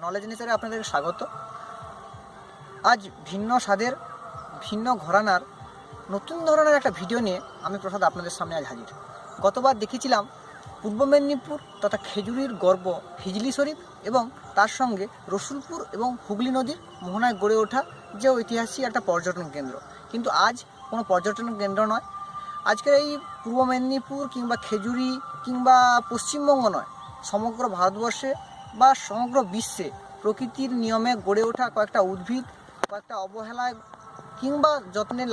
Knowledge নেচারে আপনাদের স্বাগত। আজ ভিন্ন স্বাদের ভিন্ন ঘরানার নতুন ধরনের একটা ভিডিও নিয়ে আমি প্রসাদ আপনাদের সামনে আজ হাজির। গতবার দেখেছিলাম পূর্ব মেদিনীপুর তথা খেজুরির গর্ব হিজলি শরীফ এবং তার সঙ্গে রসুলপুর এবং হুগলি নদীর মোহনায় গড়ে ওঠা যে ঐতিহাসিক একটা পর্যটন কেন্দ্র। কিন্তু আজ কোনো পর্যটন কেন্দ্র নয়, আজকের এই পূর্ব মেদিনীপুর কিংবা খেজুরি কিংবা পশ্চিমবঙ্গ নয়, সমগ্র ভারতবর্ষে বা সমগ্র বিশ্বে প্রকৃতির নিয়মে গড়ে ওঠা কয়েকটা উদ্ভিদ, কয়েকটা অবহেলায় কিংবা যত্নে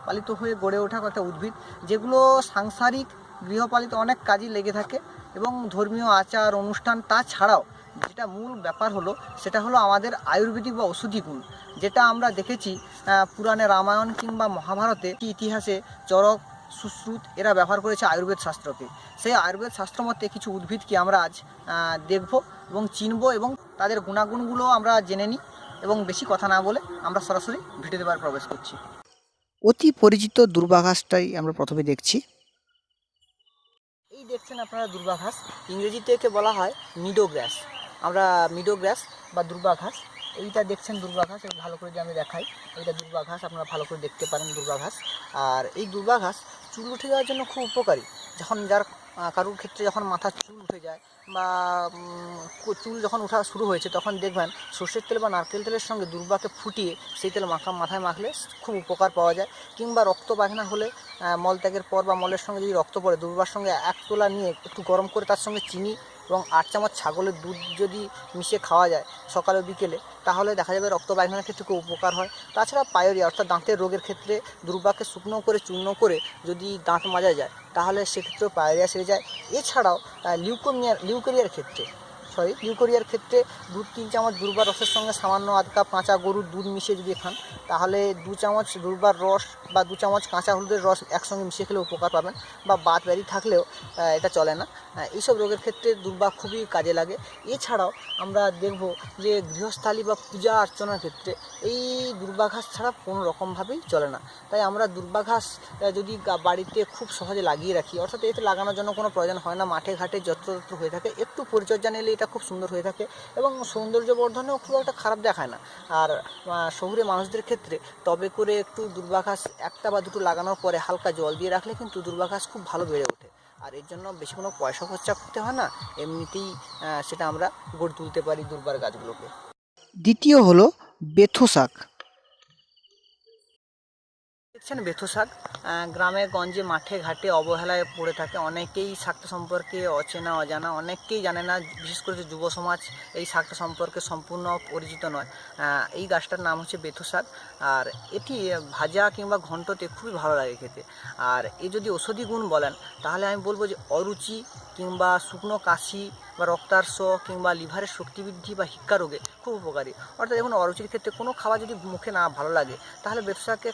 পালিত হয়ে গড়ে ওঠা কয়েকটা উদ্ভিদ, যেগুলো সাংসারিক গৃহপালিত অনেক কাজে লেগে থাকে এবং ধর্মীয় আচার অনুষ্ঠান তাছাড়াও যেটা মূল ব্যাপার হলো সেটা হলো আমাদের আয়ুর্বেদিক বা ঔষধি গুণ, যেটা আমরা দেখেছি পুরাণে রামায়ণ কিংবা মহাভারতে ইতিহাসে চরক সুশ্রুত এরা ব্যবহার করেছে আয়ুর্বেদ শাস্ত্রকে। সেই আয়ুর্বেদ শাস্ত্র মতে কিছু উদ্ভিদকে আমরা আজ দেখব এবং চিনব এবং তাদের গুণাগুণগুলো আমরা জেনে নিই। এবং বেশি কথা না বলে আমরা সরাসরি ভিডিওতে প্রবেশ করছি। অতি পরিচিত দুর্বা ঘাসটাই আমরা প্রথমে দেখছি। এই দেখছেন আপনারা দুর্বা ঘাস, ইংরেজিতে একে বলা হয় মিডো গ্রাস। আমরা মিডো গ্রাস বা দুর্বা ঘাস, এইটা দেখছেন দুর্বা ঘাস, এই ভালো করে যে আমি দেখাই, এইটা দুর্বা ঘাস, আপনারা ভালো করে দেখতে পারেন দুর্বা ঘাস। আর এই দুর্বা ঘাস চুল উঠে যাওয়ার জন্য খুব উপকারী। যখন কারোর ক্ষেত্রে যখন মাথার চুল উঠে যায় বা চুল যখন ওঠা শুরু হয়েছে, তখন দেখবেন সর্ষের তেল বা নারকেল তেলের সঙ্গে দুর্বাকে ফুটিয়ে সেই তেল মাথায় মাখলে খুব উপকার পাওয়া যায়। কিংবা রক্ত পায়খানা হলে মলত্যাগের পর বা মলের সঙ্গে যদি রক্ত পড়ে, দুর্বার সঙ্গে এক তোলা নিয়ে একটু গরম করে তার সঙ্গে চিনি এবং 8 চামচ ছাগলের দুধ যদি মিশিয়ে খাওয়া যায় সকালে বিকেলে, তাহলে দেখা যাবে রক্ত পায়খানার ক্ষেত্রে খুব উপকার হয়। তাছাড়া পায়োরিয়া অর্থাৎ দাঁতের রোগের ক্ষেত্রে দুর্বাকে শুকনো করে চূর্ণ করে যদি দাঁত মাজা যায়, তাহলে সেক্ষেত্রেও পায়োরিয়া সেরে যায়। এছাড়াও লিউকোরিয়ার ক্ষেত্রে 2-3 চামচ দুর্বার রসের সঙ্গে সামান্য আধ কাপ কাঁচা গরুর দুধ মিশিয়ে যদি খান, তাহলে 2 চামচ দুর্বার রস বা 2 চামচ কাঁচা হলুদের রস একসঙ্গে মিশিয়ে খেলে উপকার পাবেন। বা বাত ব্যাধি থাকলেও এটা চলে না, এইসব রোগের ক্ষেত্রে দুর্বা খুবই কাজে লাগে। এছাড়াও আমরা দেখব যে গৃহস্থালী বা পূজা অর্চনার ক্ষেত্রে এই দুর্বা ঘাস ছাড়া কোনো রকমভাবেই চলে না। তাই আমরা দুর্বা ঘাস যদি বাড়িতে খুব সহজে লাগিয়ে রাখি, অর্থাৎ এতে লাগানোর জন্য কোনো প্রয়োজন হয় না, মাঠে ঘাটে যত্রতত্র হয়ে থাকে, একটু পরিচর্যা নিলে এটা খুব সুন্দর হয়ে থাকে এবং সৌন্দর্য বর্ধনেও খুব একটা খারাপ দেখায় না। আর শহুরে মানুষদের ক্ষেত্রে তবে করে একটু দুর্বা ঘাস 1টা বা 2টো লাগানোর পরে হালকা জল দিয়ে রাখলে কিন্তু দুর্বা ঘাস খুব ভালো বেড়ে ওঠে। আর এর জন্য বেশি কোনো পয়সা খরচা করতে হয় না, এমনিতেই সেটা আমরা গড়ে তুলতে পারি দুর্বার গাছগুলোকে। দ্বিতীয় হলো বেথো শাক। দেখছেন বেথো শাক, গ্রামে গঞ্জে মাঠে ঘাটে অবহেলায় পড়ে থাকে। অনেকেই শাকটা সম্পর্কে অচেনা অজানা, অনেকেই জানে না, বিশেষ করে যে যুব সমাজ এই শাকটা সম্পর্কে সম্পূর্ণ পরিচিত নয়। এই গাছটার নাম হচ্ছে বেথো শাক। আর এটি ভাজা কিংবা ঘন্টতে খুবই ভালো লাগে খেতে। আর এ যদি ঔষধি গুণ বলেন, তাহলে আমি বলবো যে অরুচি কিংবা শুকনো কাশি বা রক্তার্শ কিংবা লিভারের শক্তিবৃদ্ধি বা হিক্কা রোগে খুব উপকারী। অর্থাৎ দেখুন, অরুচির ক্ষেত্রে কোনো খাবার যদি মুখে না ভালো লাগে, তাহলে বেথো শাককে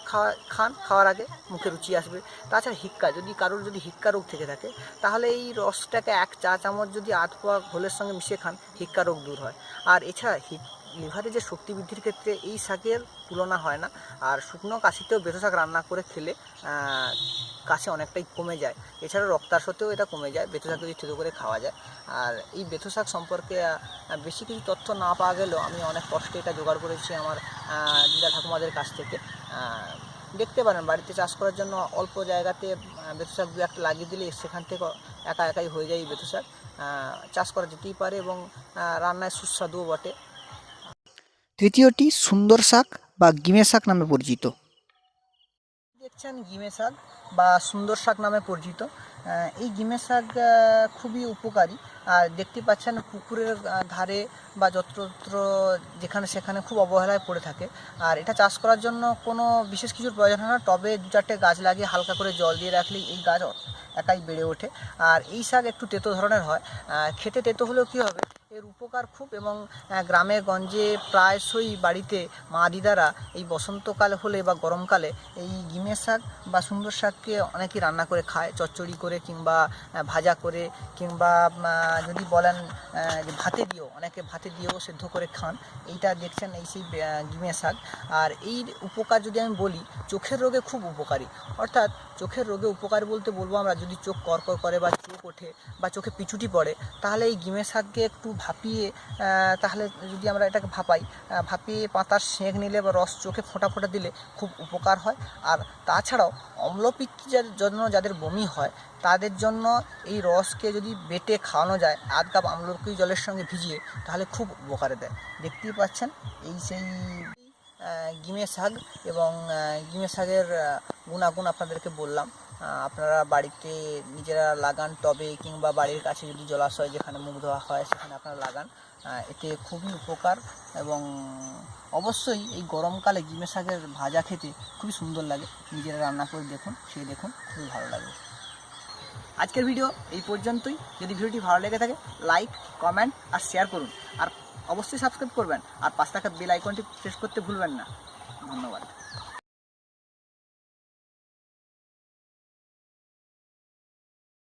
খাওয়ার আগে মুখে রুচি আসবে। তাছাড়া কারোর যদি হিক্কা রোগ থেকে থাকে, তাহলে এই রসটাকে 1 চা চামচ যদি আধ পোয়া ঘোলের সঙ্গে মিশিয়ে খান, হিক্কা রোগ দূর হয়। আর এছাড়া লিভারে যে শক্তি বৃদ্ধির ক্ষেত্রে এই শাকের তুলনা হয় না। আর শুকনো কাশিতেও বেথো শাক রান্না করে খেলে কাশি অনেকটাই কমে যায়। এছাড়া রক্তার্শতেও এটা কমে যায় বেথো শাক যদি থেতো করে খাওয়া যায়। আর এই বেথো শাক সম্পর্কে বেশি কিছু তথ্য না পাওয়া গেলেও আমি অনেক কষ্টে এটা জোগাড় করেছি আমার দিদা ঠাকুমাদের কাছ থেকে। দেখতে পারেন, বাড়িতে চাষ করার জন্য অল্প জায়গাতে বেথো শাক 2-1টা লাগিয়ে দিলে সেখান থেকে একাই হয়ে যায় এই বেথো শাক। চাষ করা যেতেই পারে এবং রান্নায় সুস্বাদুও বটে। তৃতীয়টি সুন্দর শাক বা গিমে শাক নামে পরিচিত। দেখছেন গিমে শাক বা সুন্দর শাক নামে পরিচিত। এই গিমে শাক খুবই উপকারী। আর দেখতে পাচ্ছেন পুকুরের ধারে বা যত্রতত্র যেখানে সেখানে খুব অবহেলায় পড়ে থাকে। আর এটা চাষ করার জন্য কোনো বিশেষ কিছুর প্রয়োজন হয় না, টবে 2-4টে গাছ লাগিয়ে হালকা করে জল দিয়ে রাখলেই এই গাছ একাই বেড়ে ওঠে। আর এই শাক একটু তেতো ধরনের হয়, খেতে তেতো হলেও কী হবে, এর উপকার খুব। এবং গ্রামে গঞ্জে প্রায়শই বাড়িতে মা দিদারা এই বসন্তকাল হলে বা গরমকালে এই গিমে শাক বা সুন্দর শাককে অনেকেই রান্না করে খায়, চচ্চড়ি করে কিংবা ভাজা করে কিংবা যদি বলেন অনেকে ভাতে দিয়েও সেদ্ধ করে খান। এইটা দেখছেন এই সেই গিমে শাক। আর এই উপকার যদি আমি বলি, চোখের রোগে খুব উপকারী। অর্থাৎ চোখের রোগে উপকার বলতে বলবো আমরা, যদি চোখ করকর করে বা চোখ ওঠে বা চোখে পিছুটি পড়ে, তাহলে এই গিমের শাককে একটু ভাপিয়ে, তাহলে যদি আমরা এটাকে ভাপিয়ে পাতার সেঁক নিলে বা রস চোখে ফোঁটা ফোঁটা দিলে খুব উপকার হয়। আর তাছাড়াও অম্লপিত্তের জন্য যাদের বমি হয় তাদের জন্য এই রসকে যদি বেটে খাওয়ানো যায় 1/2 কাপ আমলকি জলের সঙ্গে ভিজিয়ে, তাহলে খুব উপকারে দেয়। দেখতেই পাচ্ছেন এই সেই গিমের শাক। এবং গিমের শাকের গুণাগুণ আপনাদেরকে বললাম। আপনারা বাড়িতে নিজেরা লাগান, টবে কিংবা বাড়ির কাছে যদি জলাশয় যেখানে মুখ ধোয়া হয় সেখানে আপনারা লাগান। এতে খুবই উপকার। এবং অবশ্যই এই গরমকালে গিমের শাকের ভাজা খেতে খুবই সুন্দর লাগে। নিজেরা রান্না করে দেখুন, খেয়ে দেখুন, খুবই ভালো লাগবে। আজকের ভিডিও এই পর্যন্তই। যদি ভিডিওটি ভালো লেগে থাকে লাইক, কমেন্ট আর শেয়ার করুন। আর অবশ্যই সাবস্ক্রাইব করবেন, আর পাশে থাকা বেল আইকনটি প্রেস করতে ভুলবেন না। ধন্যবাদ।